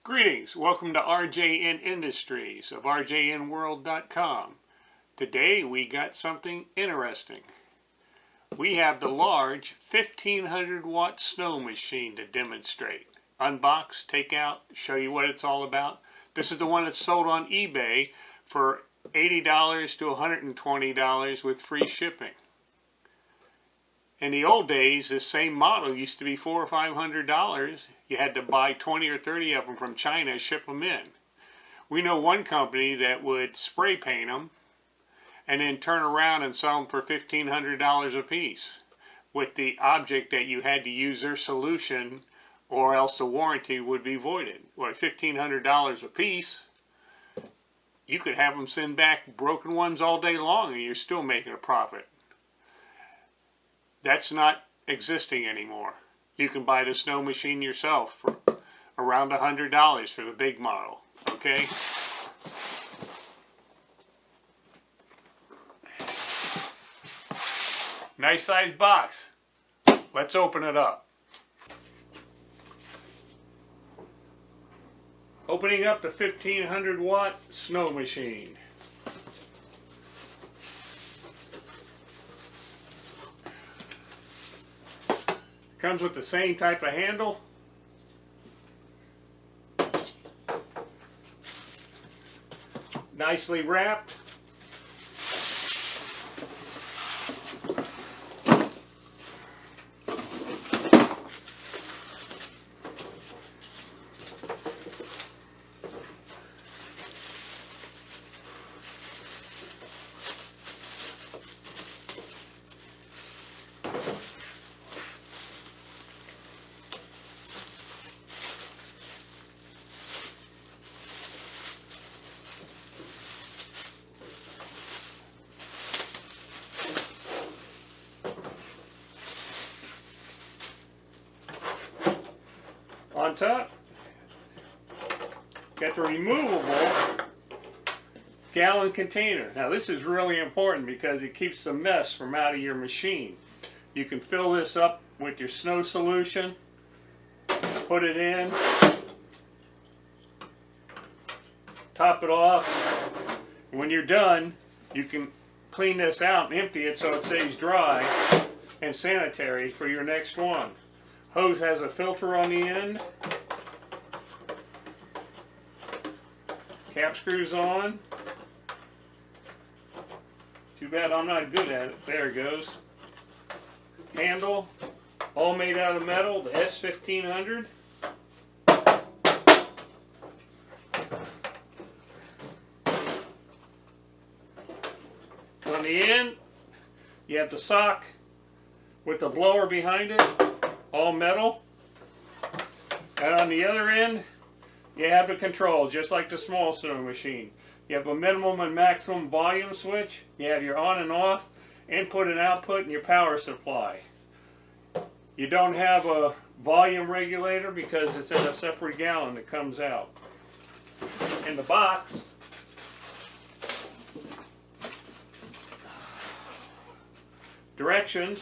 Greetings, welcome to RJN Industries of RJNWorld.com. Today we got something interesting. We have the large 1500 watt Sow Machine to demonstrate. Unbox, take out, show you what it's all about. This is the one that's sold on eBay for $80 to $120 with free shipping. In the old days, this same model used to be $400 or $500. You had to buy 20 or 30 of them from China and ship them in. We know one company that would spray paint them and then turn around and sell them for $1,500 a piece, with the object that you had to use their solution or else the warranty would be voided. Well, $1,500 a piece, you could have them send back broken ones all day long and you're still making a profit. That's not existing anymore. You can buy the Sow Machine yourself for around $100 for the big model, okay? Nice size box. Let's open it up. Opening up the 1500 watt Sow Machine. Comes with the same type of handle. Nicely wrapped. On top, got the removable gallon container. Now this is really important because it keeps the mess from out of your machine. You can fill this up with your snow solution, put it in, top it off. When you're done, you can clean this out and empty it so it stays dry and sanitary for your next one. Hose has a filter on the end. Cap screws on. Too bad I'm not good at it. There it goes. Handle, all made out of metal, the S1500. On the end, you have the sock with the blower behind it. All metal. And on the other end, you have the control, just like the small Sow Machine. You have a minimum and maximum volume switch. You have your on and off, input and output, and your power supply. You don't have a volume regulator because it's in a separate gallon that comes out. In the box, directions.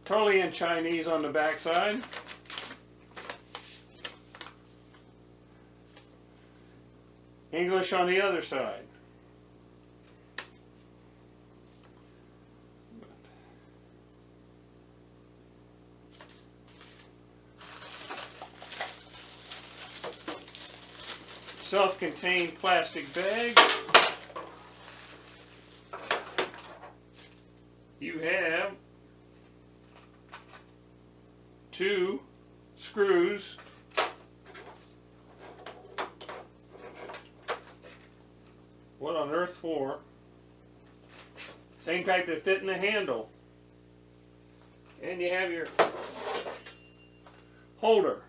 Totally in Chinese on the back side. English on the other side. Self-contained plastic bag. You have 2 screws, what on earth for? Same type that fit in the handle. And you have your holder.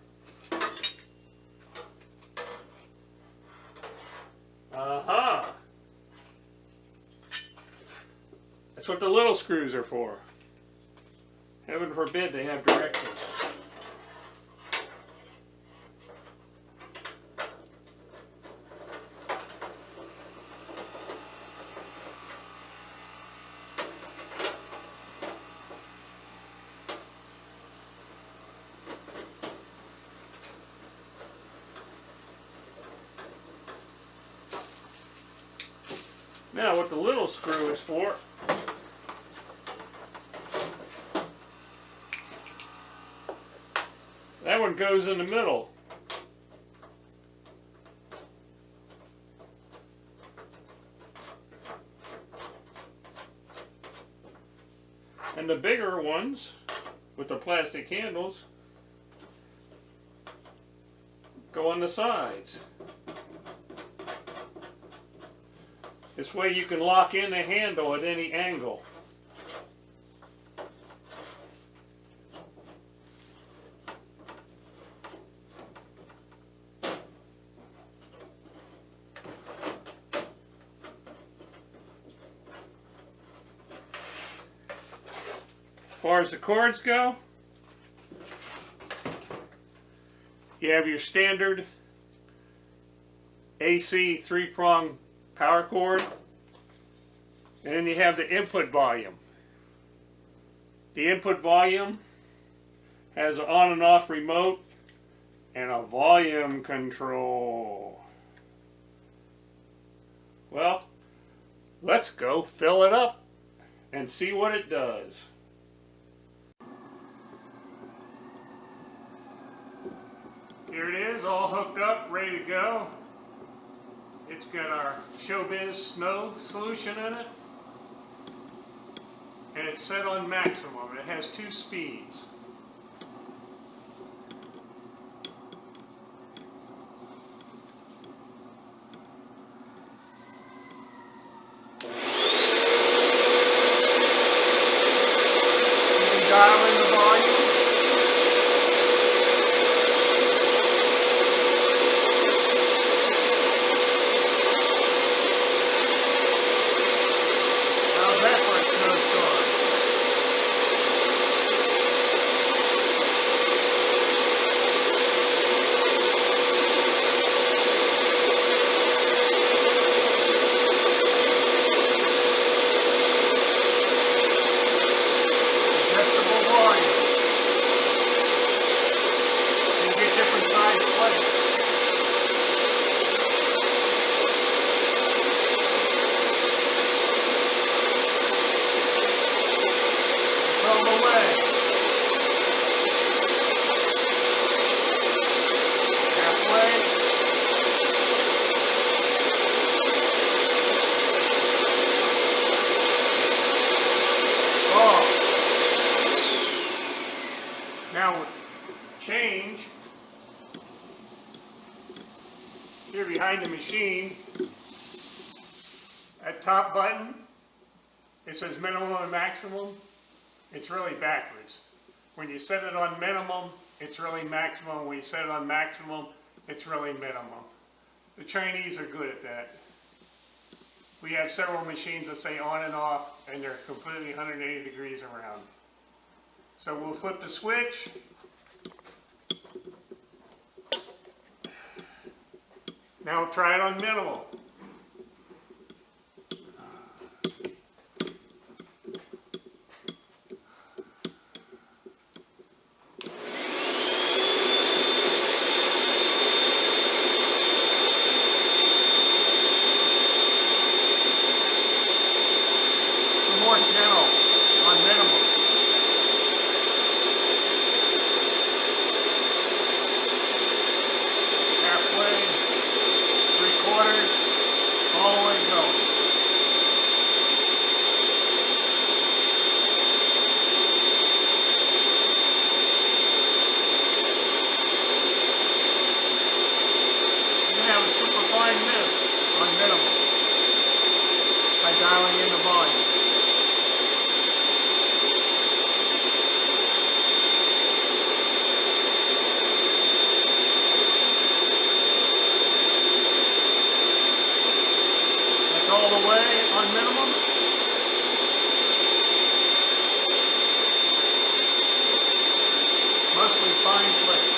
That's what the little screws are for. Heaven forbid they have directions. Now what the little screw is for, that one goes in the middle. And the bigger ones with the plastic handles go on the sides. This way you can lock in the handle at any angle. As far as the cords go, you have your standard AC 3-prong power cord, and then you have the input volume. The input volume has an on and off remote and a volume control. Well, let's go fill it up and see what it does. Here it is, all hooked up, ready to go. It's got our Showbiz Snow solution in it, and it's set on maximum. It has 2 speeds. You can dial in the volume. Now change, here behind the machine, that top button, it says minimum and maximum. It's really backwards. When you set it on minimum, it's really maximum. When you set it on maximum, it's really minimum. The Chinese are good at that. We have several machines that say on and off, and they're completely 180 degrees around. So we'll flip the switch. Now we'll try it on minimal. More gentle on minimum. Halfway, 3/4, all the way going. You have a super fine mist on minimum by dialing in the volume. All the way on minimum. Mostly fine flake.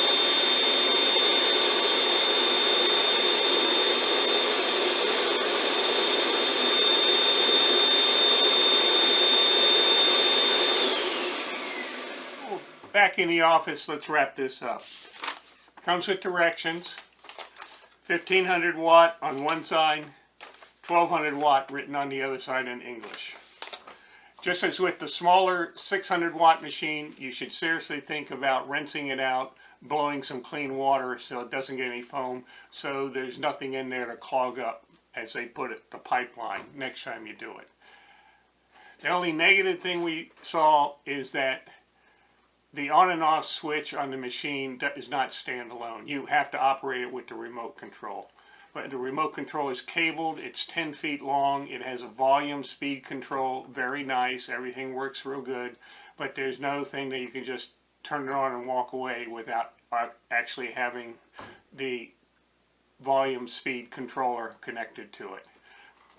Back in the office, let's wrap this up. Comes with directions. 1500 watt on one side, 1200 watt written on the other side in English. Just as with the smaller 600 watt machine, you should seriously think about rinsing it out, blowing some clean water so it doesn't get any foam, so there's nothing in there to clog up, as they put it, the pipeline, next time you do it. The only negative thing we saw is that the on and off switch on the machine is not standalone. You have to operate it with the remote control. But the remote control is cabled, it's 10 feet long, it has a volume speed control, very nice, everything works real good, but there's no thing that you can just turn it on and walk away without actually having the volume speed controller connected to it.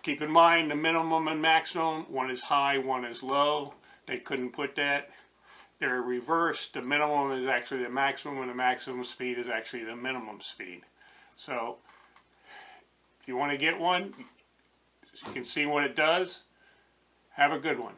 Keep in mind the minimum and maximum, one is high, one is low. They couldn't put that. They're reversed. The minimum is actually the maximum and the maximum speed is actually the minimum speed. So if you want to get one, so you can see what it does, have a good one.